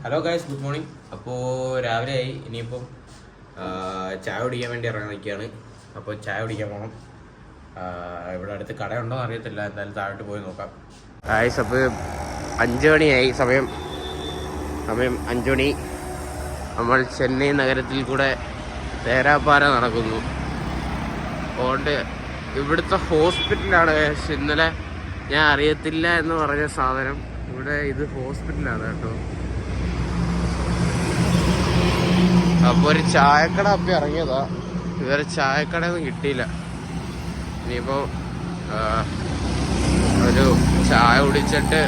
Hello guys, good morning. അപ്പോൾ രാവിലെ ആയി. ഇനിയിപ്പം ചായ കുടിക്കാൻ വേണ്ടി ഇറങ്ങാൻ നിൽക്കുകയാണ്. അപ്പോൾ ചായ കുടിക്കാൻ പോകണം. ഇവിടെ അടുത്ത് കടയുണ്ടോ അറിയത്തില്ല, എന്തായാലും താഴോട്ട് പോയി നോക്കാം. ഗൈസ്, അപ്പോൾ 5 മണിയായി. സമയം 5 മണി. നമ്മൾ ചെന്നൈ നഗരത്തിൽ കൂടെ തേരാപ്പാര നടക്കുന്നു. അതുകൊണ്ട് ഇവിടുത്തെ ഹോസ്പിറ്റലാണ്. ഇന്നലെ ഞാൻ അറിയത്തില്ല എന്ന് പറഞ്ഞ സാധനം ഇവിടെ ഇത് ഹോസ്പിറ്റലാണ് കേട്ടോ. അപ്പോൾ ഒരു ചായക്കട അപ്പം ഇറങ്ങിയതാ. ഇതുവരെ ചായക്കടയൊന്നും കിട്ടിയില്ല. ഇനിയിപ്പോൾ ഒരു ചായ കുടിച്ചിട്ട്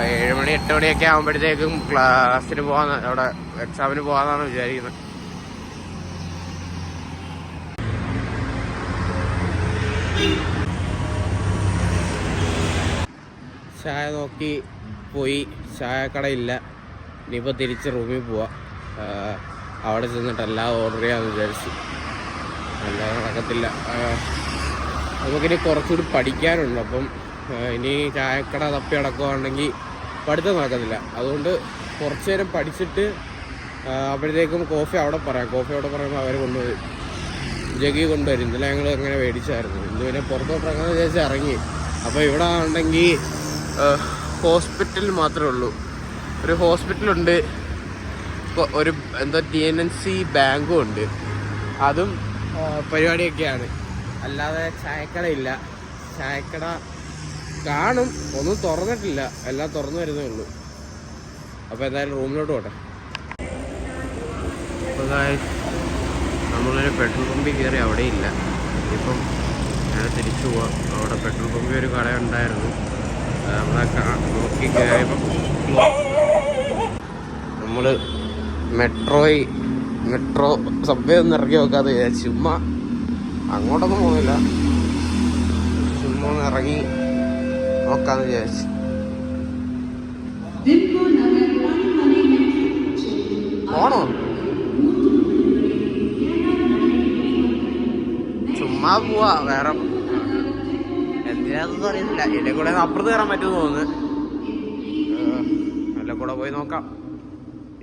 7 മണി 8 മണിയൊക്കെ ആകുമ്പോഴത്തേക്കും ക്ലാസ്സിന് പോകാൻ, അവിടെ എക്സാമിന് പോകാമെന്നാണ് വിചാരിക്കുന്നത്. ചായ നോക്കി പോയി, ചായക്കടയില്ല. ഇനിയിപ്പോൾ തിരിച്ച് റൂമിൽ പോവാം. അവിടെ ചെന്നിട്ട് എല്ലാം ഓർഡർ ചെയ്യാമെന്ന് വിചാരിച്ചു. അല്ലാതെ നടക്കത്തില്ല. നമുക്കിനി കുറച്ചുകൂടി പഠിക്കാനുണ്ട്. അപ്പം ഇനി ചായക്കട തപ്പി നടക്കുകയാണെങ്കിൽ പഠിത്തം നടക്കത്തില്ല. അതുകൊണ്ട് കുറച്ച് നേരം പഠിച്ചിട്ട് അപ്പോഴത്തേക്കും കോഫി അവിടെ പറയുമ്പോൾ അവർ കൊണ്ടുവരും, ജഗി കൊണ്ടുവരും. ഇന്നലെ ഞങ്ങൾ അങ്ങനെ മേടിച്ചായിരുന്നു. ഇന്ന് പിന്നെ പുറത്തോട്ട് ഇറങ്ങാന്ന് വിചാരിച്ച് ഇറങ്ങി. അപ്പോൾ ഇവിടെ ആണെങ്കിൽ ഹോസ്പിറ്റൽ മാത്രമേ ഉള്ളൂ. ഒരു ഹോസ്പിറ്റലുണ്ട്, ഒരു എന്താ TNC ബാങ്കും ഉണ്ട്. അതും പരിപാടിയൊക്കെയാണ്. അല്ലാതെ ചായക്കടയില്ല. ചായക്കട കാണും, ഒന്നും തുറന്നിട്ടില്ല, എല്ലാം തുറന്നു വരുന്നേ ഉള്ളൂ. അപ്പോൾ എന്തായാലും റൂമിലോട്ട് പോട്ടെ. അപ്പോൾ നമ്മളൊരു പെട്രോൾ പമ്പിൽ കയറി, അവിടെ ഇല്ല. ഇപ്പം ഞാൻ തിരിച്ചു പോവാം. അവിടെ പെട്രോൾ പമ്പിൽ ഒരു കട ഉണ്ടായിരുന്നു. നമ്മളെ നോക്കി കയറിയപ്പം നമ്മൾ മെട്രോ സബ്വേ ഒന്നും ഇറങ്ങി നോക്കാതെ ചുമ്മാ അങ്ങോട്ടൊന്നും പോകുന്നില്ല, ചുമ്മാ ഒന്ന് ഇറങ്ങി നോക്കാന്ന് വിചാരിച്ചു. പോണോ? ചുമ്മാ പോവാ, വേറെ എന്തിനാന്നൊന്നും അറിയത്തില്ല. ഇതിലെ കൂടെ അപ്പുറത്ത് കയറാൻ പറ്റുമെന്ന് തോന്നുന്നു. നല്ല കൂടെ പോയി നോക്കാം.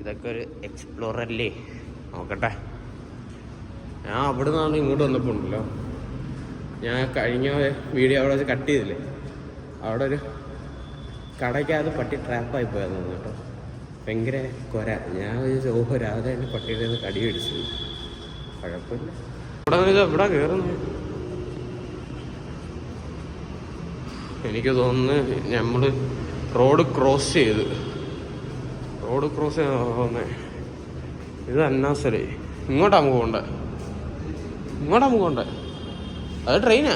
ഇതൊക്കെ ഒരു എക്സ്പ്ലോറല്ലേ, നോക്കട്ടെ. ഞാൻ അവിടെ നിന്നാണ് ഇങ്ങോട്ട് വന്നപ്പോൾ ഉണ്ടല്ലോ, ഞാൻ കഴിഞ്ഞ വീഡിയോ അവിടെ വെച്ച് കട്ട് ചെയ്തില്ലേ, അവിടെ ഒരു കടയ്ക്കകത്ത് പട്ടി ട്രാപ്പായി പോയെന്ന് തോന്നുന്നു കേട്ടോ. ഭയങ്കര കൊര. ഞാൻ ഓഹോ രാവിലെ തന്നെ പട്ടിയുടെ നിന്ന് കടി പിടിച്ചു. കുഴപ്പമില്ല. ഇവിടെ കയറുന്നു. എനിക്ക് തോന്നുന്നു നമ്മൾ റോഡ് ക്രോസ് ചെയ്ത് പോകുന്നേ. ഇത് അന്നാസലേ. ഇങ്ങോട്ടാ നമുക്ക് പോകണ്ടേ? അത് ട്രെയിനാ.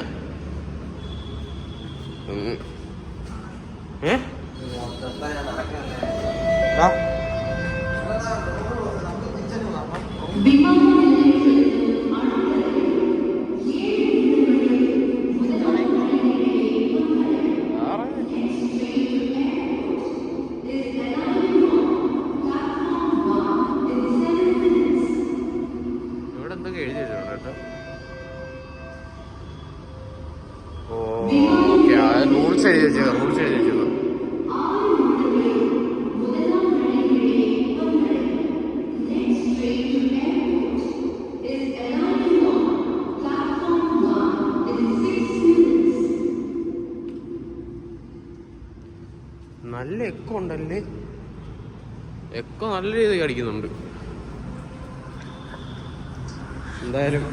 റൂൾസ് എഴുതി വെച്ചേക്കാം. നല്ല എക്കോ ഉണ്ടല്ലേ, എക്കോ നല്ല രീതിയിൽ അടിക്കുന്നുണ്ട്. എന്തായാലും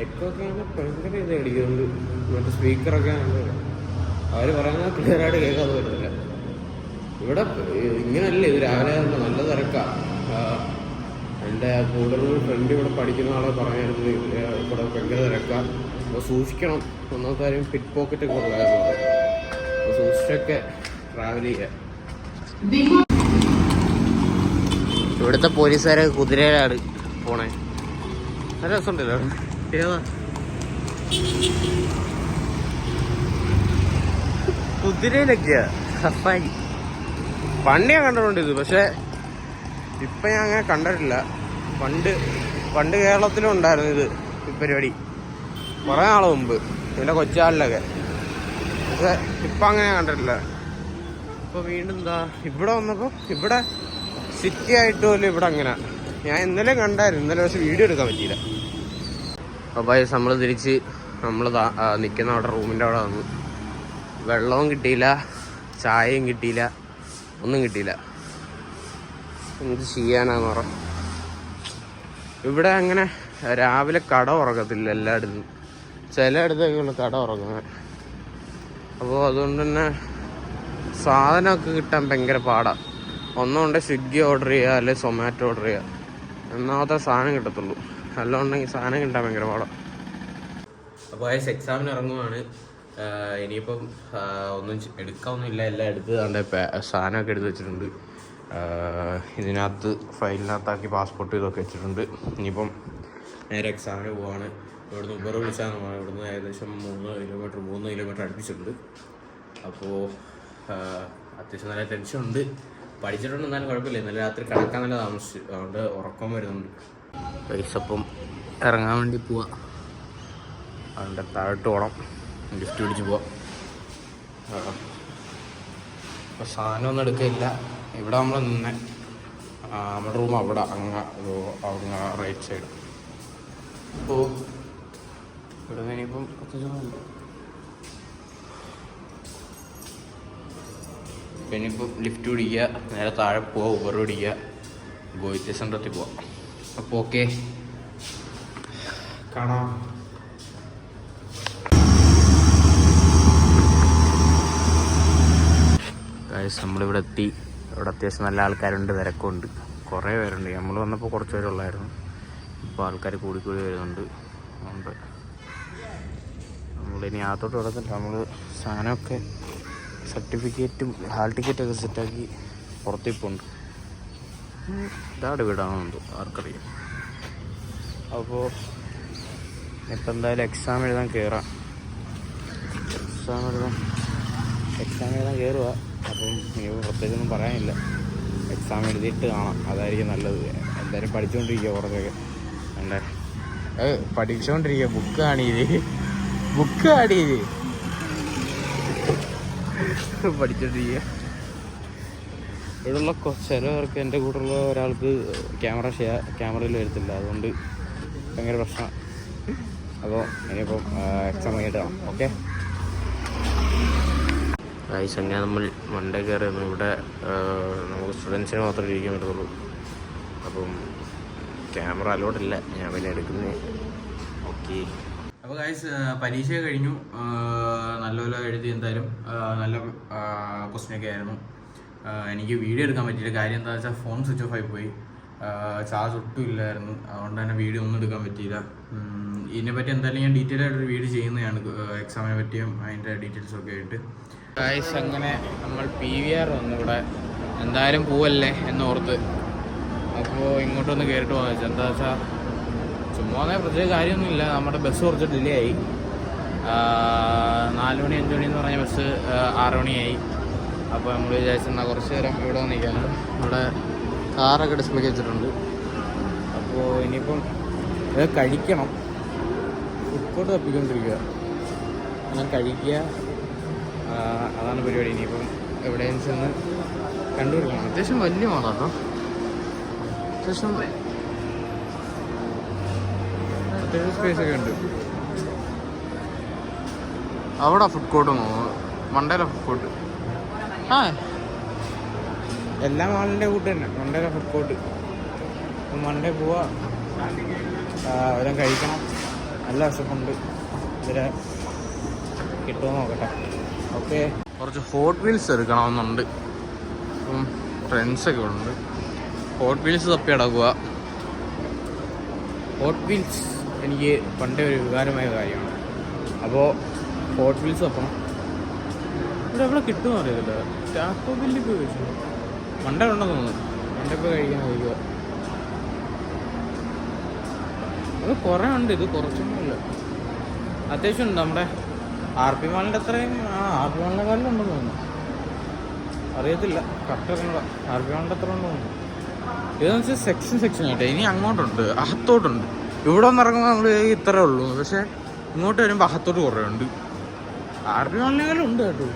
എക്കോ ഒക്കെ ഭയങ്കര രീതിയിൽ അടിക്കുന്നുണ്ട്. മറ്റേ സ്പീക്കറൊക്കെ അവർ പറയുന്നത് ക്ലിയറായിട്ട് കേൾക്കാതെ പറ്റില്ല. ഇവിടെ ഇങ്ങനല്ലേ, ഇത് രാവിലെ നല്ല തിരക്കാണ്. എൻ്റെ കൂടുതൽ ഫ്രണ്ട് ഇവിടെ പഠിക്കുന്ന ആളെ പറഞ്ഞായിരുന്നു ഇവിടെ ഭയങ്കര തിരക്കാണ്. അപ്പോൾ സൂക്ഷിക്കണം. ഒന്നാമത്തെ കാര്യം പിറ്റ് പോക്കറ്റൊക്കെ ഉള്ളതായിരുന്നു. അപ്പോൾ സൂക്ഷിച്ചൊക്കെ ട്രാവൽ ചെയ്യുക. ഇവിടുത്തെ പോലീസുകാരെ കുതിരയിലാണ് പോണേ. നല്ല രസമുണ്ടല്ലോ. ഏതാ കുതിരയിലൊക്കെയാ സഫാരി. പണ്ട് ഞാൻ കണ്ടിട്ടുണ്ട് ഇത്, പക്ഷെ ഇപ്പം ഞാൻ അങ്ങനെ കണ്ടിട്ടില്ല. പണ്ട് കേരളത്തിലും ഉണ്ടായിരുന്നു ഇത് ഈ പരിപാടി, കുറേ നാൾ മുമ്പ്, എൻ്റെ കൊച്ചാളിലൊക്കെ. പക്ഷെ ഇപ്പം അങ്ങനെ കണ്ടിട്ടില്ല. ഇപ്പോൾ വീണ്ടും എന്താ ഇവിടെ വന്നപ്പോൾ ഇവിടെ സിറ്റി ആയിട്ട് പോലും ഇവിടെ അങ്ങനെ ഞാൻ ഇന്നലെ കണ്ടായിരുന്നു. ഇന്നലെ പക്ഷെ വീഡിയോ എടുക്കാൻ പറ്റിയില്ല. അപ്പോൾ നമ്മൾ തിരിച്ച് നമ്മൾ നിൽക്കുന്ന അവിടെ റൂമിൻ്റെ അവിടെ വന്നു. വെള്ളവും കിട്ടിയില്ല, ചായയും കിട്ടിയില്ല, ഒന്നും കിട്ടിയില്ല. എന്ത് ചെയ്യാനാന്ന് പറ. ഇവിടെ അങ്ങനെ രാവിലെ കട ഉറക്കത്തില്ല എല്ലായിടത്തും. ചിലയിടത്തേക്കുള്ള കട ഉറങ്ങുന്നത്. അപ്പോൾ അതുകൊണ്ട് തന്നെ സാധനമൊക്കെ കിട്ടാൻ ഭയങ്കര പാടാണ്. ഒന്നുകൊണ്ട് സ്വിഗ്ഗി ഓർഡർ ചെയ്യുക, അല്ലെങ്കിൽ സൊമാറ്റോ ഓർഡർ ചെയ്യുക, എന്നാമത്തെ സാധനം കിട്ടത്തുള്ളൂ. അല്ലാണ്ടെങ്കിൽ സാധനം കിട്ടാൻ ഭയങ്കര പാടാണ്. അപ്പോൾ എക്സാമിന് ഇറങ്ങുവാണ്. ഇനിയിപ്പം ഒന്നും എടുക്കാനൊന്നുമില്ല, എല്ലാം എടുത്ത് അതിൻ്റെ സാധനമൊക്കെ എടുത്ത് വെച്ചിട്ടുണ്ട്. ഇതിനകത്ത് ഫയലിനകത്താക്കി പാസ്പോർട്ട് ഇതൊക്കെ വെച്ചിട്ടുണ്ട്. ഇനിയിപ്പം നേരെ എക്സാമിന് പോവാണ്. ഇവിടുന്ന് ഉബർ വിളിച്ചാൽ നമ്മൾ ഇവിടുന്ന് ഏകദേശം 3 കിലോമീറ്റർ അടുപ്പിച്ചിട്ടുണ്ട്. അപ്പോൾ അത്യാവശ്യം നല്ല ടെൻഷനുണ്ട്. പഠിച്ചിട്ടുണ്ട്, എന്നാലും കുഴപ്പമില്ല. ഇന്നലെ രാത്രി കിടക്കാൻ നല്ല താമസിച്ചു, അതുകൊണ്ട് ഉറക്കം വരുന്നുണ്ട്. പൈസപ്പം ഇറങ്ങാൻ വേണ്ടി പോവാം. അതിൻ്റെ താഴോട്ട് പോകണം, ഗിഫ്റ്റ് പിടിച്ച് പോവാം. അപ്പോൾ സാധനമൊന്നും എടുക്കില്ല. ഇവിടെ നമ്മൾ നിന്നെ നമ്മുടെ റൂം അവിടെ അങ്ങ് റൈറ്റ് സൈഡ്. അപ്പോൾ ഇവിടെ നിന്ന് ഇനിയിപ്പം പിന്നെ ഇപ്പം ലിഫ്റ്റ് പിടിക്കുക, നേരെ താഴെ പോവുക, ഉബർ പിടിക്കുക, ഗോയിറ്റ് സെൻ്ററിൽ പോവാം. അപ്പോൾ ഓക്കെ, കാണാം. നമ്മളിവിടെ എത്തി. ഇവിടെ അത്യാവശ്യം നല്ല ആൾക്കാരുണ്ട്, തിരക്കുണ്ട്, കുറേ പേരുണ്ട്. നമ്മൾ വന്നപ്പോൾ കുറച്ച് പേരുള്ളായിരുന്നു. ഇപ്പോൾ ആൾക്കാർ കൂടിക്കൂടി വരുന്നുണ്ട്. അതുകൊണ്ട് നമ്മളിനി അകത്തോട്ട് കിടന്നിട്ട് നമ്മൾ സാധനമൊക്കെ സർട്ടിഫിക്കറ്റും ഹാൾ ടിക്കറ്റൊക്കെ സെറ്റാക്കി പുറത്തിപ്പോണ്ട്. ഇതാട് വീടാണെന്നുണ്ട്, ആർക്കറിയാം. അപ്പോൾ ഇപ്പം എന്തായാലും എക്സാം എഴുതാൻ കയറാം. എക്സാം എഴുതാൻ കയറുക. അപ്പം ഇനി പ്രത്യേകിച്ചൊന്നും പറയാനില്ല. എക്സാം എഴുതിയിട്ട് കാണാം, അതായിരിക്കും നല്ലത്. എന്തായാലും പഠിച്ചുകൊണ്ടിരിക്കുക കുറച്ചൊക്കെ. എൻ്റെ പഠിച്ചുകൊണ്ടിരിക്കുക. ബുക്ക് കാണിയത് പഠിച്ചോണ്ടിരിക്കുക. ഇവിടെയുള്ള ചിലവർക്ക്, എൻ്റെ കൂടെയുള്ള ഒരാൾക്ക് ക്യാമറയിൽ വരത്തില്ല, അതുകൊണ്ട് ഭയങ്കര പ്രശ്നമാണ്. അപ്പോൾ ഇനിയിപ്പം എക്സാം കഴിഞ്ഞിട്ട് കാണാം. ഓക്കെ ഗൈസ്, അങ്ങനെ നമ്മൾ മൺഡേ കയറിയിരുന്നു. ഇവിടെ നമുക്ക് സ്റ്റുഡൻസിന് മാത്രമേ ഇരിക്കാൻ പറ്റത്തുള്ളൂ. അപ്പം ക്യാമറ അലോട്ടില്ല, ഞാൻ പിന്നെ എടുക്കുന്നത്. ഓക്കെ, അപ്പോൾ ഗൈസ് പരീക്ഷ കഴിഞ്ഞു. നല്ലപോലെ എഴുതി. എന്തായാലും നല്ല ക്വസ്റ്റ്യനൊക്കെ ആയിരുന്നു. എനിക്ക് വീഡിയോ എടുക്കാൻ പറ്റിയില്ല. കാര്യം എന്താ വെച്ചാൽ ഫോൺ സ്വിച്ച് ഓഫ് ആയി പോയി. ചാർജ് ഒട്ടും ഇല്ലായിരുന്നു. അതുകൊണ്ട് തന്നെ വീഡിയോ ഒന്നും എടുക്കാൻ പറ്റിയില്ല. ഇതിനെപ്പറ്റി എന്തായാലും ഞാൻ ഡീറ്റെയിൽ ആയിട്ടൊരു വീഡിയോ ചെയ്യുന്നതാണ്, എക്സാമിനെ പറ്റിയും അതിൻ്റെ ഡീറ്റെയിൽസൊക്കെ ആയിട്ട്. ഗൈസ്, അങ്ങനെ നമ്മൾ PVR വന്നു. ഇവിടെ എന്തായാലും പോവല്ലേ എന്നോർത്ത് അപ്പോൾ ഇങ്ങോട്ടൊന്ന് കയറിയിട്ട് പോകാൻ വെച്ചാൽ എന്താ വെച്ചാൽ ചുമ്മാ പ്രത്യേക കാര്യമൊന്നുമില്ല. നമ്മുടെ ബസ് കുറച്ച് ഡിലേ ആയി. 4 മണി 5 മണി എന്ന് പറഞ്ഞ ബസ് 6 മണിയായി. അപ്പോൾ നമ്മൾ വിചാരിച്ചെന്നാൽ കുറച്ച് നേരം ഇവിടെ വന്നിരിക്കാണ്. ഇവിടെ കാറൊക്കെ ഡിസ്പ്ലേ വെച്ചിട്ടുണ്ട്. അപ്പോൾ ഇനിയിപ്പം ഇത് കഴിക്കണം. ഫുഡ് കോർട്ട് തപ്പിക്കൊണ്ടിരിക്കുക, അങ്ങനെ കഴിക്കുക, അതാണ് പരിപാടി. ഇനിയിപ്പം എവിടെയും ചെന്ന് കണ്ടുപിടിക്കണം. അത്യാവശ്യം വലിയ മാളാട്ടോ, അത്യാവശ്യം സ്പേസൊക്കെ ഉണ്ട്. അവിടെ ഫുഡ് കോർട്ട് തോന്നുന്നു, മണ്ടേല ഫുഡ് കോർട്ട്. എല്ലാ മാളിൻ്റെ കൂട്ട് തന്നെ മണ്ടേല ഫുഡ് കോർട്ട്. മണ്ടേ പോവാ, എല്ലാം കഴിക്കണം. നല്ല വിശപ്പുണ്ട്. ഇതിലെ കിട്ടുമോ നോക്കട്ടെ. ഓക്കെ, കുറച്ച് ഹോട്ട് വീൽസ് എടുക്കണമെന്നുണ്ട്. അപ്പം ഫ്രണ്ട്സൊക്കെ ഉണ്ട്. ഹോട്ട് വീൽസ് തപ്പി അടക്കുക. ഹോട്ട് വീൽസ് എനിക്ക് പണ്ടേ ഒരു വികാരമായ കാര്യമാണ്. അപ്പോൾ ഹോട്ട് വീൽസ് തപ്പണം. ഇവിടെ എവിടെ കിട്ടുമെന്ന് അറിയത്തില്ല. ടാക്കോ ബില്ലിൽ പോയി കഴിച്ചു. മണ്ടേ ഉണ്ടെന്ന് തോന്നുന്നു. മണ്ടേ പോയി കഴിക്കാൻ കഴിക്കുക. അത് കുറേ ഉണ്ട്, ഇത് കുറച്ചൊന്നുമില്ല. അത്യാവശ്യം ഉണ്ട്. നമ്മുടെ RP മാളിൻ്റെ അത്രയും RP മാളിനെക്കാളും ഉണ്ടെന്ന് തോന്നുന്നു. അറിയത്തില്ല, കറക്റ്റ് അറിഞ്ഞൂടാ. RP മാളിൻ്റെ അത്ര ഉണ്ടെന്ന് തോന്നുന്നു. ഇതെന്ന് വെച്ചാൽ സെക്ഷൻ ആയിട്ട് ഇനി അങ്ങോട്ടുണ്ട്, അകത്തോട്ടുണ്ട്. ഇവിടെ ഒന്ന് ഇറങ്ങുമ്പോൾ നമ്മൾ ഇത്രേ ഉള്ളൂ. പക്ഷേ ഇങ്ങോട്ട് വരുമ്പോൾ അകത്തോട്ട് കുറേ ഉണ്ട്. RP മാളിനേക്കാളും ഉണ്ട് കേട്ടോ.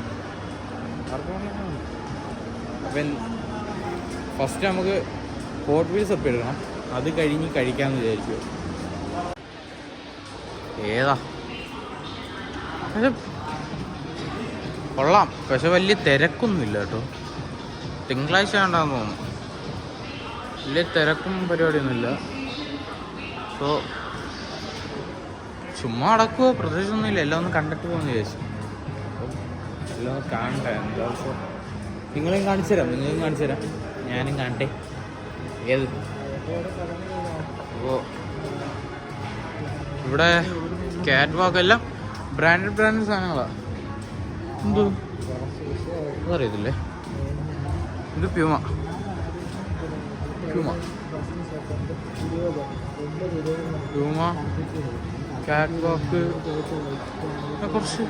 RP മാളിനേക്കാളും അപ്പം ഫസ്റ്റ് നമുക്ക് ഹോട്ട് വീൽസ് ഒക്കെ എടുക്കണം, അത് കഴിഞ്ഞ് കഴിക്കാമെന്ന് വിചാരിക്കും. ഏതാ പക്ഷെ കൊള്ളാം, പക്ഷെ വലിയ തിരക്കൊന്നുമില്ല കേട്ടോ. തിങ്കളാഴ്ച വേണ്ടാന്ന് തോന്നുന്നു. വലിയ തിരക്കും പരിപാടിയൊന്നുമില്ല. സോ ചുമ്മാ അടക്കുമോ, പ്രത്യേകിച്ചൊന്നുമില്ല. എല്ലാം ഒന്ന് കണ്ടിട്ട് പോകുമെന്ന് വിചാരിച്ചു. അപ്പം എല്ലാം ഒന്ന് കാണട്ടെ. എന്താ സോ നിങ്ങളെയും കാണിച്ചു തരാം, ഞാനും കാണട്ടെ. ഏത് അപ്പോൾ ഇവിടെ ക്യാറ്റ് വാക്ക് എല്ലാം ബ്രാൻഡഡ് സാധനങ്ങളാണ്. എന്തോ അതറിയത്തില്ലേ, ഇത് പ്യൂമ ക്യാറ്റ് വാക്ക് കുറച്ച്.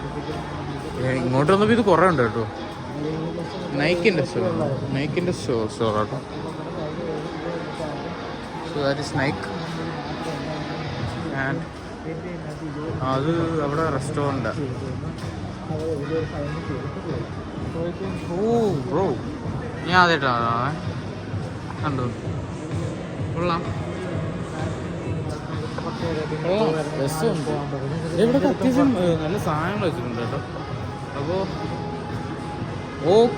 ഇങ്ങോട്ട് വന്നപ്പോൾ ഇത് കുറേ ഉണ്ട് കേട്ടോ. നൈക്കിൻ്റെ സ്റ്റോറാട്ടോ. So that is Nike. And അത് അവിടെ റെസ്റ്റോറൻറ്റാ. ഓ ബ്രോ, ഞാൻ ആദ്യമായിട്ടാണ് കണ്ടു. കൊള്ളാം, രസമുണ്ട്. ഇവിടെ അത്യാവശ്യം നല്ല സാധനങ്ങൾ വെച്ചിട്ടുണ്ട് കേട്ടോ. അപ്പോൾ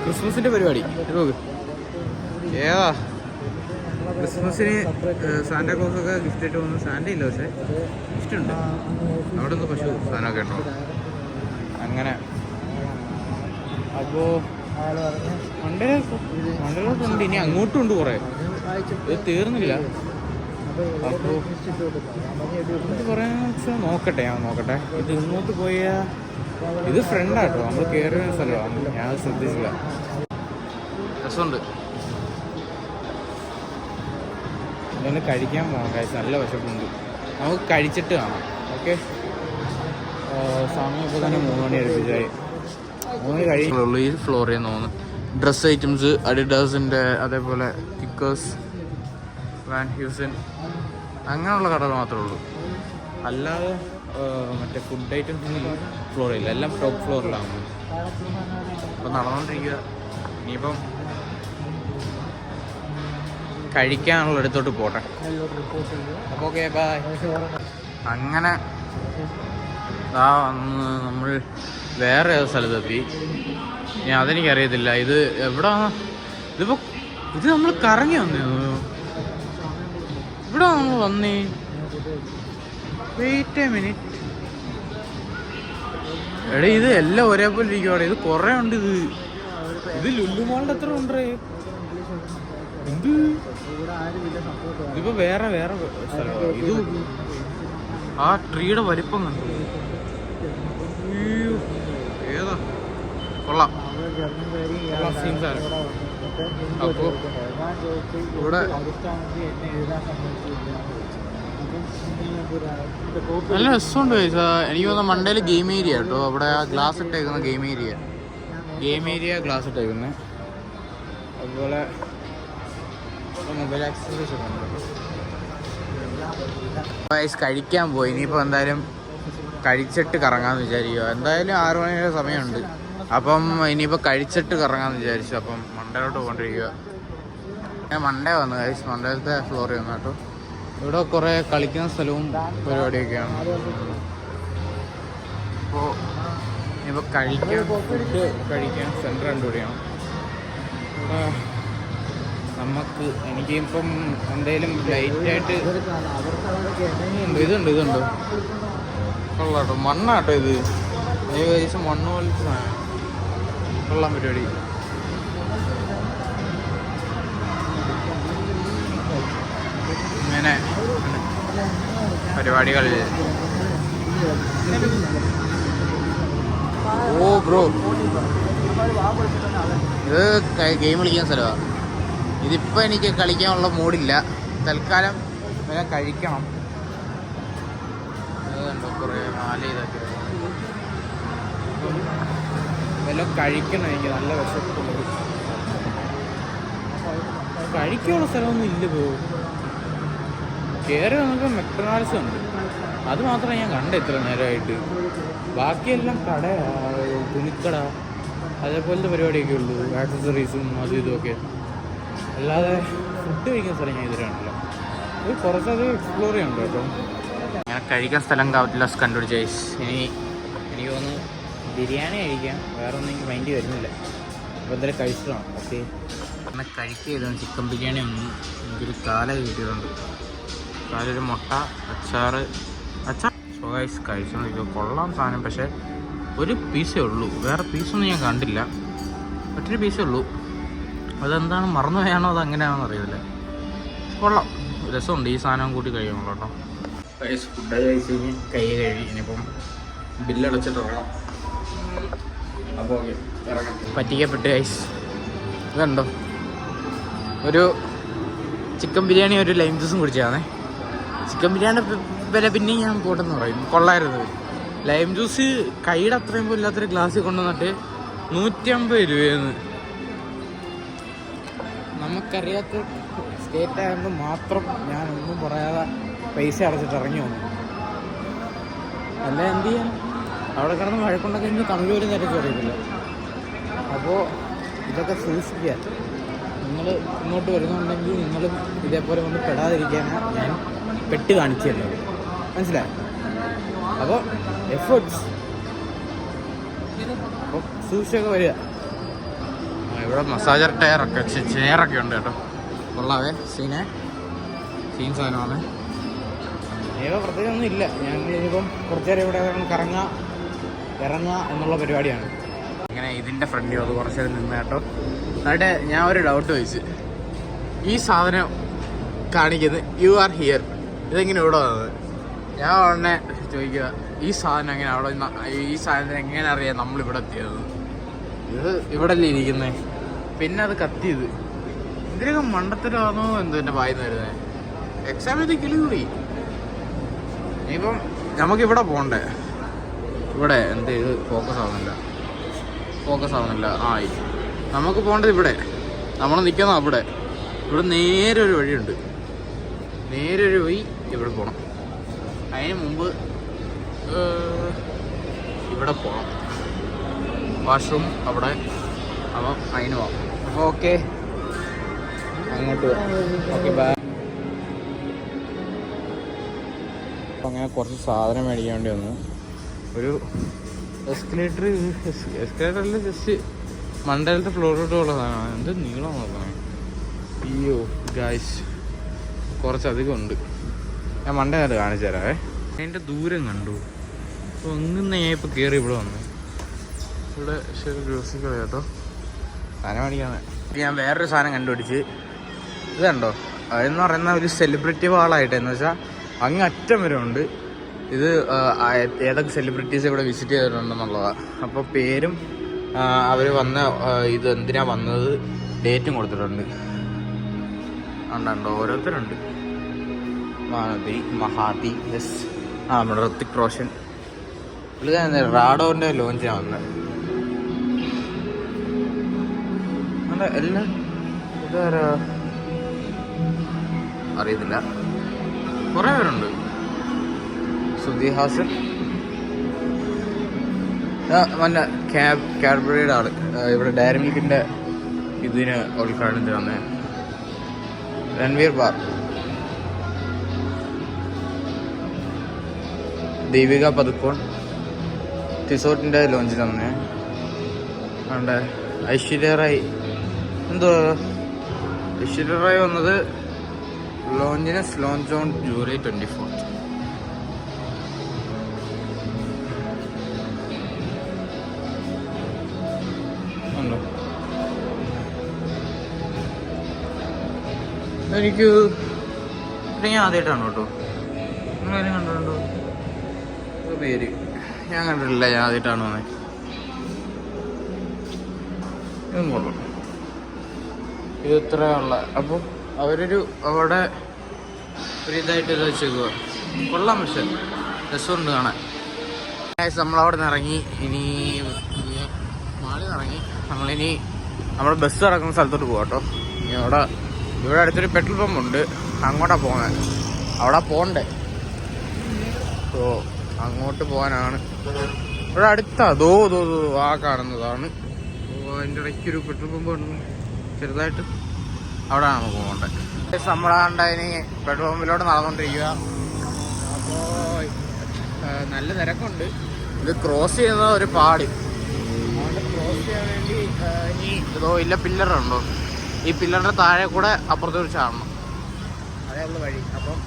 ക്രിസ്മസിൻ്റെ പരിപാടി ഏതാ? ക്രിസ്മസിന് സാന്റാക്ലോസൊക്കെ ഗിഫ്റ്റ് ആയിട്ട് വന്നു. സാന്റ ഇല്ല, പക്ഷേ ഗിഫ്റ്റ് ഉണ്ട്. അവിടെ നിന്ന് പശു സാധനമൊക്കെ ഉണ്ടോ അങ്ങനെ. അപ്പോൾ മണ്ടലോട്ടുണ്ട്, ഇനി അങ്ങോട്ടും ഉണ്ട് കുറേ. ഇത് തീർന്നില്ല. അപ്പോൾ എന്ത് പറയാന്ന് വെച്ചാൽ ഞാൻ നോക്കട്ടെ. ഇത് ഇങ്ങോട്ട് പോയ ഇത് ഫ്രണ്ടാട്ടോ, നമ്മൾ കയറിയ സ്ഥലമാണ്. ഞാൻ ശ്രദ്ധിച്ചില്ല. രസമുണ്ട്. ഇതൊന്ന് കഴിക്കാൻ പോകാം കാഴ്ച, നല്ല വിശപ്പുണ്ട്. നമുക്ക് കഴിച്ചിട്ട് കാണാം. ഓക്കെ, സമയം ഇപ്പോൾ തന്നെ 3 മണി അടുപ്പിച്ചായി. 3 കഴിയുള്ളൂ ഈ ഫ്ലോറിൽ നിന്ന് തോന്നുന്നു. ഡ്രസ് ഐറ്റംസ്, അഡിഡാസിൻ്റെ, അതേപോലെ കിക്കേഴ്സ്, വാൻ ഹ്യൂസൻ, അങ്ങനെയുള്ള കടകൾ മാത്രമേ ഉള്ളൂ. അല്ലാതെ മറ്റേ ഫുഡ് ഐറ്റംസ് ഫ്ലോറില്ല, എല്ലാം ടോപ്പ് ഫ്ലോറിലാണ്. അപ്പം നടന്നുകൊണ്ടിരിക്കുക. ഇനിയിപ്പം കഴിക്കാനുള്ള അടുത്തോട്ട് പോട്ടെ. അപ്പോൾ ഓക്കെ, ബൈ. അങ്ങനെ വന്ന് നമ്മൾ വേറെ സ്ഥലത്തെത്തി. ഞാൻ അതെനിക്കറിയത്തില്ല ഇത് എവിടാണ്. ഇത് നമ്മൾ കറങ്ങി വന്നേ, ഇവിടെ നമ്മൾ വന്നേ. Wait a minute. എടാ ഇത് എല്ലാം ഒരേപോലെ ഇരിക്കുവാടെ. ഇത് കുറേ ഉണ്ട്. ഇത് ലുലുമാളുടെ എത്ര ഉണ്ട്? എന്ത് ഇതിപ്പോ വേറെ സ്ഥലമാണ്. ഇത് ആ ട്രീയുടെ വലിപ്പം കണ്ടു. ഏതാ കൊള്ളാം. അപ്പോൾ ഇവിടെ നല്ല രസമുണ്ട്. എനിക്ക് തോന്നുന്നു മണ്ടയിൽ ഗെയിം ഏരിയ കേട്ടോ. അവിടെ ആ ഗ്ലാസ് ഇട്ടേക്കുന്ന ഗെയിം ഏരിയ ഗ്ലാസ് ഇട്ടേക്കുന്നത്. അതുപോലെ മൊബൈൽ ആക്സസറീസ് ഒക്കെ ഉണ്ട്. കഴിക്കാൻ പോയി. ഇനിയിപ്പോൾ എന്തായാലും കഴിച്ചിട്ട് കറങ്ങാമെന്ന് വിചാരിക്കുക. എന്തായാലും 6 മണിയുടെ സമയമുണ്ട്. അപ്പം ഇനിയിപ്പോൾ കഴിച്ചിട്ട് കറങ്ങാമെന്ന് വിചാരിച്ചു. അപ്പം മണ്ടയിലോട്ട് പോകൊണ്ടിരിക്കുക. ഞാൻ മണ്ടേ വന്നു ഗൈസ്, മണ്ടയിലത്തെ ഫ്ലോറിൽ വന്നു കേട്ടോ. ഇവിടെ കുറേ കളിക്കുന്ന സ്ഥലവും പരിപാടിയൊക്കെയാണ്. അപ്പോൾ ഇനിയിപ്പോൾ ഫുഡ് കഴിക്കാൻ സെൻറ്റർ കണ്ടുപിടിക്കണം. എനിക്കിപ്പം എന്തെങ്കിലും ലൈറ്റായിട്ട് ഇതുണ്ട് കൊള്ളാട്ടോ. മണ്ണാട്ടോ ഇത്, ഏകദേശം മണ്ണ് പോലത്തെ സാധനം. കൊള്ളാൻ പരിപാടി. ഇങ്ങനെ പരിപാടികളിൽ ബ്രോ ഇത് ഗെയിം കളിക്കാൻ സ്ഥലമാണ്. ഇതിപ്പോൾ എനിക്ക് കളിക്കാനുള്ള മൂഡില്ല. തൽക്കാലം വല്ല കഴിക്കണം. അതുകൊണ്ടോ കുറേ മാല ഇതൊക്കെ വല്ല കഴിക്കണം. എനിക്ക് നല്ല വിശപ്പുള്ളത്. കഴിക്കാനുള്ള സ്ഥലമൊന്നും ഇല്ല. കയറി വന്നപ്പോൾ മെക്ഡൊണാൾഡ്സ് ഉണ്ട്. അത് മാത്രമേ ഞാൻ കണ്ട ഇത്ര നേരമായിട്ട്. ബാക്കിയെല്ലാം കട, തുണിക്കട, അതേപോലത്തെ പരിപാടിയൊക്കെ ഉള്ളൂ, ആക്സസറീസും അതും ഇതുമൊക്കെ. അല്ലാതെ ഫുഡ് കഴിക്കുന്ന സ്ഥലം ഞാൻ ഇതിലാണല്ലോ. ഇത് കുറച്ചധികം എക്സ്പ്ലോർ ചെയ്യണ്ട കേട്ടോ. ഞാൻ കഴിക്കാൻ സ്ഥലം കാവറ്റില്ലാസ് കണ്ടുപിടിച്ച. ഇനി എനിക്ക് തോന്നുന്നു ബിരിയാണി കഴിക്കാം, വേറെ ഒന്നും എനിക്ക് മൈൻഡ് വരുന്നില്ല. അപ്പോൾ എന്തായാലും കഴിച്ചിട്ടാണ്. ഓക്കെ, എന്നാൽ കഴിക്കുക. ചിക്കൻ ബിരിയാണി ഒന്നും എനിക്കൊരു കാല കിട്ടിയതുണ്ട്. കാലൊരു മുട്ട, അച്ചാർ സോ ഗൈസ് കഴിച്ചോണ്ടിരിക്കുക. കൊള്ളാം സാധനം, പക്ഷേ ഒരു പീസേ ഉള്ളൂ, വേറെ പീസൊന്നും ഞാൻ കണ്ടില്ല. ഒറ്റൊരു പീസേ ഉള്ളൂ. അതെന്താണ്, മറന്നു പോയാണോ അത് അങ്ങനെയാണെന്ന് അറിയില്ല. കൊള്ളാം, രസമുണ്ട്. ഈ സാധനം കൂട്ടി കഴിക്കണം കേട്ടോ. ഗൈസ് ഫുഡ് കഴിച്ച് കഴിഞ്ഞ് കൈ കഴുകി ഇനിയിപ്പം ബില്ലടച്ചിട്ട് ഇറങ്ങാം. അപ്പോൾ ഓക്കെ ഇറങ്ങാം. പറ്റിക്കപ്പെട്ട് ഗൈസ്. ഇതുണ്ടോ, ഒരു ചിക്കൻ ബിരിയാണി ഒരു ലൈം ജ്യൂസും കുടിച്ചതാണേ. ചിക്കൻ ബിരിയാണി വില പിന്നെയും ഞാൻ പോട്ടെന്ന് പറയും, കൊള്ളായിരുന്നു. ലൈം ജ്യൂസ് കൈയുടെ അത്രയും പോലും ഇല്ലാത്തൊരു ഗ്ലാസ്സിൽ കൊണ്ടുവന്നിട്ട് 150 രൂപയെന്ന്. നമുക്കറിയാത്ത സ്റ്റേറ്റ് ആയതുകൊണ്ട് മാത്രം ഞാൻ ഒന്നും പറയാതെ പൈസ അടച്ചിട്ട് ഇറങ്ങി വന്നു. അല്ല എന്ത് ചെയ്യാൻ, അവിടെ കിടന്ന് വഴക്കുണ്ടൊക്കെ എനിക്ക് തമിഴ് പോലും നിരക്ക് അറിയത്തില്ല. അപ്പോൾ ഇതൊക്കെ സൂക്ഷിക്കുക. നിങ്ങൾ ഇങ്ങോട്ട് വരുന്നുണ്ടെങ്കിൽ നിങ്ങളും ഇതേപോലെ കൊണ്ട് പെടാതിരിക്കാനാണ് ഞാൻ പെട്ട് കാണിച്ചല്ലോ, മനസ്സിലായി? അപ്പോൾ എഫേർട്സ്, അപ്പോൾ സൂക്ഷിച്ചൊക്കെ വരിക. ഇവിടെ മസാജർ ടയറൊക്കെ ചെയറൊക്കെ ഉണ്ട് കേട്ടോ, കൊള്ളാവേ. സീൻ സാധനമാണ്. ഏവ പ്രത്യേകം ഒന്നും ഇല്ല. ഞങ്ങൾ ഇനിയിപ്പം കുറച്ച് നേരം ഇവിടെ ഇറങ്ങുക എന്നുള്ള പരിപാടിയാണ്. ഇങ്ങനെ ഇതിൻ്റെ ഫ്രണ്ടിൽ അത് കുറച്ച് നേരം നിന്ന് കേട്ടോ. എന്നിട്ട് ഞാൻ ഒരു ഡൗട്ട് ചോദിച്ചു, ഈ സാധനം കാണിക്കുന്നത് യു ആർ ഹിയർ, ഇതെങ്ങനെ ഇവിടെ വന്നത്? ഞാൻ ഉടനെ ചോദിക്കുക, ഈ സാധനം എങ്ങനെ അവിടെ, ഈ സാധനത്തിന് എങ്ങനെ അറിയാം നമ്മളിവിടെ എത്തിയത്? ഇത് ഇവിടെ അല്ലേ ഇരിക്കുന്നത്, പിന്നെ അത് കത്തിയത്. ഇതിനൊക്കെ മണ്ടത്തരമാണോ എന്തോ എൻ്റെ വായിന്ന് വരുന്നത്. എക്സാമിന് കിളികൂടി. ഇനിയിപ്പം നമുക്കിവിടെ പോകണ്ടേ, ഇവിടെ എന്ത് ഇത് ഫോക്കസ് ആവുന്നില്ല. നമുക്ക് പോകേണ്ടത് ഇവിടെ, നമ്മൾ നിൽക്കുന്ന അവിടെ. ഇവിടെ നേരെ ഒരു വഴിയുണ്ട്, നേരെ ഒരു വഴി ഇവിടെ പോകണം. അതിന് മുമ്പ് ഇവിടെ പോകണം, വാഷ്റൂം അവിടെ. അപ്പം അതിന് പോകാം. അപ്പോൾ ഓക്കെ, അങ്ങോട്ട് പോകാം. Okay bye. അങ്ങനെ കുറച്ച് സാധനം മേടിക്കാൻ വേണ്ടി വന്നു. ഒരു എസ്കലേറ്ററിൽ ജസ്റ്റ് മണ്ടയിലത്തെ ഫ്ലോറിലോട്ടുള്ള സാധനമാണ്. എന്ത് നീളം നോക്കണേ. അയ്യോ ഗായ്സ്, കുറച്ചധികം ഉണ്ട്. ഞാൻ മണ്ടേനായിട്ട് കാണിച്ചു തരാവേ. അതിൻ്റെ ദൂരം കണ്ടു. അപ്പോൾ ഒന്നും ഞാൻ ഇപ്പോൾ കയറി ഇവിടെ വന്നു. ഇവിടെ ശരി ഗ്രോസറി കട കേട്ടോ, സാധനം മേടിക്കാന്ന്. ഞാൻ വേറൊരു സാധനം കണ്ടുപിടിച്ച്. ഇതുണ്ടോ, അതെന്ന് പറയുന്ന ഒരു സെലിബ്രിറ്റി വാളായിട്ട്, എന്ന് വെച്ചാൽ അങ്ങ് അറ്റം വരെ ഉണ്ട്. ഇത് ഏതൊക്കെ സെലിബ്രിറ്റീസ് ഇവിടെ വിസിറ്റ് ചെയ്തിട്ടുണ്ടെന്നുള്ളതാണ്. അപ്പോൾ പേരും അവർ വന്ന ഇത് എന്തിനാ വന്നത് ഡേറ്റും കൊടുത്തിട്ടുണ്ട്. ഉണ്ടോ, ഓരോരുത്തരുണ്ട്. മഹാതി യെസ്, നമ്മുടെ ഋത്തിക് റോഷൻ. റാഡോൻ്റെ ലോഞ്ചാണ് വന്നത്. എല്ലാം ഇതാരാ അറിയത്തില്ല, കുറേ പേരുണ്ട്. സുധി ഹാസൻ, മറ്റേ കാഡ്ബറിയുടെ ആള് ഇവിടെ ഡയറി മിൽക്കിൻ്റെ ഇതിന് ഉദ്ഘാടനത്തിന് വന്നേ. രൺവീർ ബാർ, ദീപിക പതുക്കോൺ ടിസോട്ടിൻ്റെ ലോഞ്ചിന് വന്നേ. അവിടെ ഐശ്വര്യ റായ്, ഐശ്വര്യ റായ് വന്നത് ലോഞ്ചിന് ലോഞ്ച് ഓൺ ജൂലൈ 24. എനിക്ക് ഞാൻ ആദ്യമായിട്ടാണ് കേട്ടോ. നിങ്ങളാരും കണ്ടിട്ടുണ്ടോ? പേര് ഞാൻ കണ്ടിട്ടില്ല, ഞാൻ ആദ്യമായിട്ടാണ് വന്നത്. ഇത് ഇത്ര ഉള്ള. അപ്പോൾ അവരൊരു അവിടെ ഒരു ഇതായിട്ട് ഇത് വെച്ചേക്കുക. കൊള്ളാം, പക്ഷെ രസമുണ്ട് കാണാൻ. നമ്മളവിടെ നിന്ന് ഇറങ്ങി. ഇനി മാളിൽ നിന്ന് ഇറങ്ങി നമ്മളിനി നമ്മൾ ബസ് ഇറങ്ങുന്ന സ്ഥലത്തോട്ട് പോകാം കേട്ടോ. ഇനി ഇവിടെ അടുത്തൊരു പെട്രോൾ പമ്പ് ഉണ്ട്, അങ്ങോട്ടാണ് പോകുന്നത്. അവിടെ പോകണ്ടേ, സോ അങ്ങോട്ട് പോകാനാണ്. ഇവിടെ അടുത്താ. ആ കാണുന്നതാണ് അതിൻ്റെ ഇടയ്ക്ക് ഒരു പെട്രോൾ പമ്പ് ഉണ്ട് ചെറുതായിട്ട്, അവിടെയാണ് നമുക്ക് പോകേണ്ടത്. നമ്മളാണ്ടതിന് പെട്രോൾ പമ്പിലോട്ട് നടന്നുകൊണ്ടിരിക്കുക. അപ്പോൾ നല്ല തിരക്കുണ്ട്. ഇത് ക്രോസ് ചെയ്യുന്ന ഒരു പാട്, അതുകൊണ്ട് ക്രോസ് ചെയ്യാൻ വേണ്ടി ഇനി ഇതോ ഇല്ല പില്ലറുണ്ടോ, ഈ പില്ലറിൻ്റെ താഴെ കൂടെ അപ്പുറത്തോട്ട് ചാടണം, അതേ ഉള്ള വഴി. അപ്പം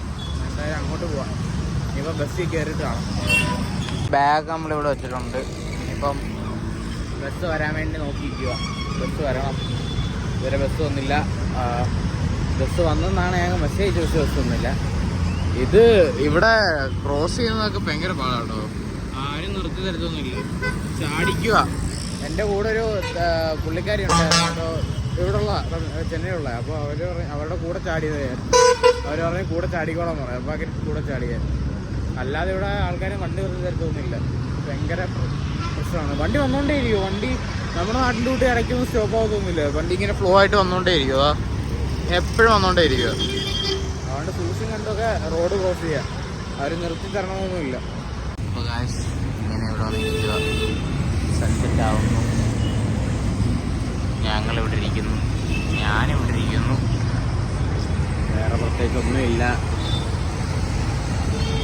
എന്തായാലും അങ്ങോട്ട് പോവാം. ഇനിയിപ്പം ബസ്സിൽ കയറിയിട്ട് കാണാം. ബാഗ് നമ്മളിവിടെ വെച്ചിട്ടുണ്ട്. ഇനിയിപ്പം ബസ് വരാൻ വേണ്ടി നോക്കിയിരിക്കുക. ബസ് വരണം, ഇതുവരെ ബസ് വന്നില്ല. ബസ് വന്നെന്നാണ് ഞങ്ങൾ മെസ്സേജ് ചോദിച്ച, ബസ് വന്നില്ല. ഇത് ഇവിടെ ക്രോസ് ചെയ്യുന്നതൊക്കെ ഭയങ്കര പാടാട്ടോ, ആരും നിർത്തി തരത്തൊന്നുമില്ല, ചാടിക്കുക. എൻ്റെ കൂടെ ഒരു പുള്ളിക്കാരി ഉണ്ടായിരുന്നു കേട്ടോ, ഇവിടെയുള്ള ചെന്നൈയുള്ള. അപ്പോൾ അവരുടെ കൂടെ ചാടിയതായിരുന്നു. അവർ പറഞ്ഞ് കൂടെ ചാടിക്കോളാൻ പറയാം. അപ്പോൾ അങ്ങനെ കൂടെ ചാടിയായിരുന്നു. അല്ലാതെ ഇവിടെ ആൾക്കാരെ വണ്ടി നിർത്തി തരത്തൊന്നുമില്ല, ഭയങ്കര പ്രശ്നമാണ്. വണ്ടി വന്നുകൊണ്ടേ ഇരിക്കും. വണ്ടി നമ്മുടെ നാട്ടിൻ്റെ കൂട്ടി ഇടയ്ക്കൊന്നും സ്റ്റോപ്പ് ആവത്തൊന്നുമില്ല. വണ്ടി ഇങ്ങനെ ഫ്ലോ ആയിട്ട് വന്നുകൊണ്ടേ ഇരിക്കുക, എപ്പോഴും വന്നുകൊണ്ടേ ഇരിക്കുക. അതുകൊണ്ട് സൂക്ഷിച്ചും കണ്ടൊക്കെ റോഡ് ക്രോസ് ചെയ്യുക, അവർ നിർത്തി തരണമെന്നൊന്നുമില്ല. അപ്പോൾ ഗായ്സ് ഇങ്ങനെ ഇവിടെ വന്നിരിക്കുക, സൺസെറ്റ് ആവുന്നു. ഞങ്ങളിവിടെ ഇരിക്കുന്നു, ഞാനിവിടെ ഇരിക്കുന്നു. വേറെ പ്രത്യേകിച്ചൊന്നുമില്ല.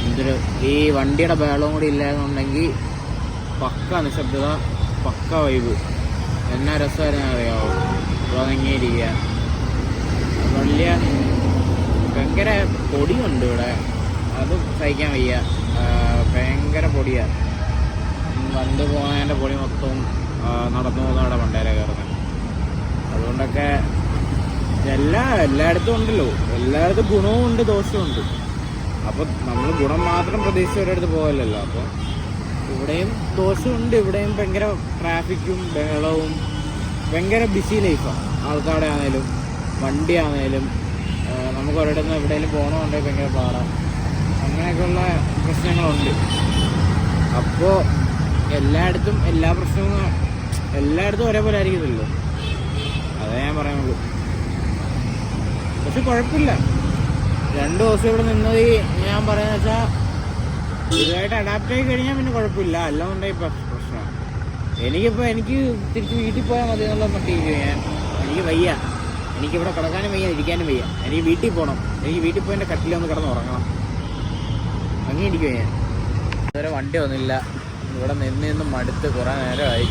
എന്തൊരു ഈ വണ്ടിയുടെ ബഹളവും കൂടി ഇല്ലാന്നുണ്ടെങ്കിൽ പക്ക നിശബ്ദത, പക്ക വൈബ്. എന്നാ രസമായിരുന്നു അറിയാമോ ഇവിടെ ഇറങ്ങിയിരിക്കുക. വലിയ ഭയങ്കര പൊടിയുണ്ട് ഇവിടെ, അത് സഹിക്കാൻ വയ്യ. ഭയങ്കര പൊടിയാണ്. വണ്ടി പോകുന്നതിൻ്റെ പൊടി മൊത്തം നടന്നു പോകുന്നവിടെ മണ്ടേരെ കയറുന്നത്. അതുകൊണ്ടൊക്കെ എല്ലായിടത്തും ഉണ്ടല്ലോ, എല്ലായിടത്തും ഗുണവും ഉണ്ട് ദോഷവും ഉണ്ട്. അപ്പോൾ നമ്മൾ ഗുണം മാത്രം പ്രതീക്ഷിച്ച് ഒരിടത്ത് പോകലല്ലോ. അപ്പോൾ ഇവിടെയും ദോഷമുണ്ട്. ഇവിടെയും ഭയങ്കര ട്രാഫിക്കും ബഹളവും, ഭയങ്കര ബിസി ലൈഫാണ്. ആൾക്കാരുടെ ആണെങ്കിലും വണ്ടി ആണെങ്കിലും നമുക്ക് ഒരിടത്ത് എവിടെയെങ്കിലും പോകണമെന്നുണ്ടെങ്കിൽ ഭയങ്കര പാടാണ്. അങ്ങനെയൊക്കെയുള്ള പ്രശ്നങ്ങളുണ്ട്. അപ്പോൾ എല്ലായിടത്തും എല്ലാ പ്രശ്നവും എല്ലായിടത്തും ഒരേപോലെ ആയിരിക്കുമല്ലോ, അതേ ഞാൻ പറയുള്ളൂ. പക്ഷെ കുഴപ്പമില്ല. 2 ദിവസം ഇവിടെ നിന്നത് ഞാൻ പറയുന്നത് വെച്ചാൽ ഇതുമായിട്ട് അഡാപ്റ്റ് ആയി കഴിഞ്ഞാൽ പിന്നെ കുഴപ്പമില്ല. അല്ലാന്നുണ്ടെങ്കിൽ ഇപ്പം പ്രശ്നമാണ്. എനിക്ക് തിരിച്ച് വീട്ടിൽ പോയാൽ മതി എന്നുള്ള മട്ടിരിക്കും ഞാൻ. എനിക്ക് വയ്യ, എനിക്കിവിടെ കിടക്കാനും വയ്യ, ഇരിക്കാനും വയ്യ. എനിക്ക് വീട്ടിൽ പോകണം. എനിക്ക് വീട്ടിൽ പോയി എൻ്റെ കട്ടിലൊന്ന് കിടന്ന് ഉറങ്ങണം. അങ്ങനെ ഇരിക്കും ഞാൻ. ഇതുവരെ വണ്ടി വന്നില്ല. ഇവിടെ നിന്ന് മടുത്ത് കുറേ നേരമായി.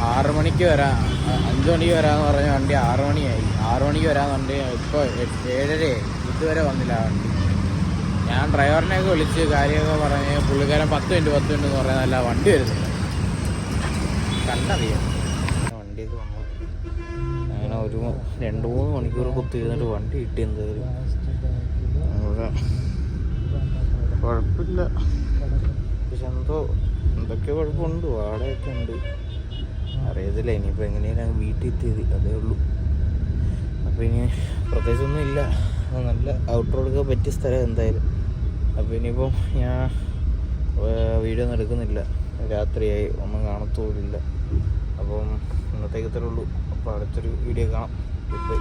6 മണിക്ക് വരാം, 5 മണിക്ക് വരാമെന്ന് പറഞ്ഞ വണ്ടി 6 മണിയായി. 6 മണിക്ക് വരാമെന്ന് പറഞ്ഞ് ഇപ്പോൾ 7:30 ഇതുവരെ വന്നില്ല ആ വണ്ടി. ഞാൻ ഡ്രൈവറിനെയൊക്കെ വിളിച്ച് കാര്യമൊക്കെ പറഞ്ഞ് പുള്ളിക്കാരൻ 10 മിനിറ്റ് എന്ന് പറയുന്നതല്ല, വണ്ടി വരുന്നില്ല. കണ്ടറിയാം വണ്ടിയൊക്കെ വന്നു. അങ്ങനെ 2-3 മണിക്കൂർ കുത്തിയിരുന്നിട്ട് വണ്ടി കിട്ടി. എന്തായാലും അവിടെ കുഴപ്പമില്ല. പക്ഷെ എന്തൊക്കെ കുഴപ്പമുണ്ട്, വാടകയൊക്കെ ഉണ്ട്, അറിയത്തില്ല. ഇനിയിപ്പോൾ എങ്ങനെയാണ് വീട്ടിൽ എത്തിയത്, അതേ ഉള്ളൂ. അപ്പോൾ ഇനി പ്രത്യേകിച്ചൊന്നും ഇല്ല. നല്ല ഔട്ട് റോഡൊക്കെ പറ്റിയ സ്ഥലം എന്തായാലും. അപ്പോൾ ഇനിയിപ്പം ഞാൻ വീഡിയോ ഒന്നും എടുക്കുന്നില്ല, രാത്രിയായി, ഒന്നും കാണത്തോലില്ല. അപ്പം ഇന്നത്തേക്ക് ഇത്രേ ഉള്ളൂ. അപ്പോൾ അടുത്തൊരു വീഡിയോ കാണാം. Good bye.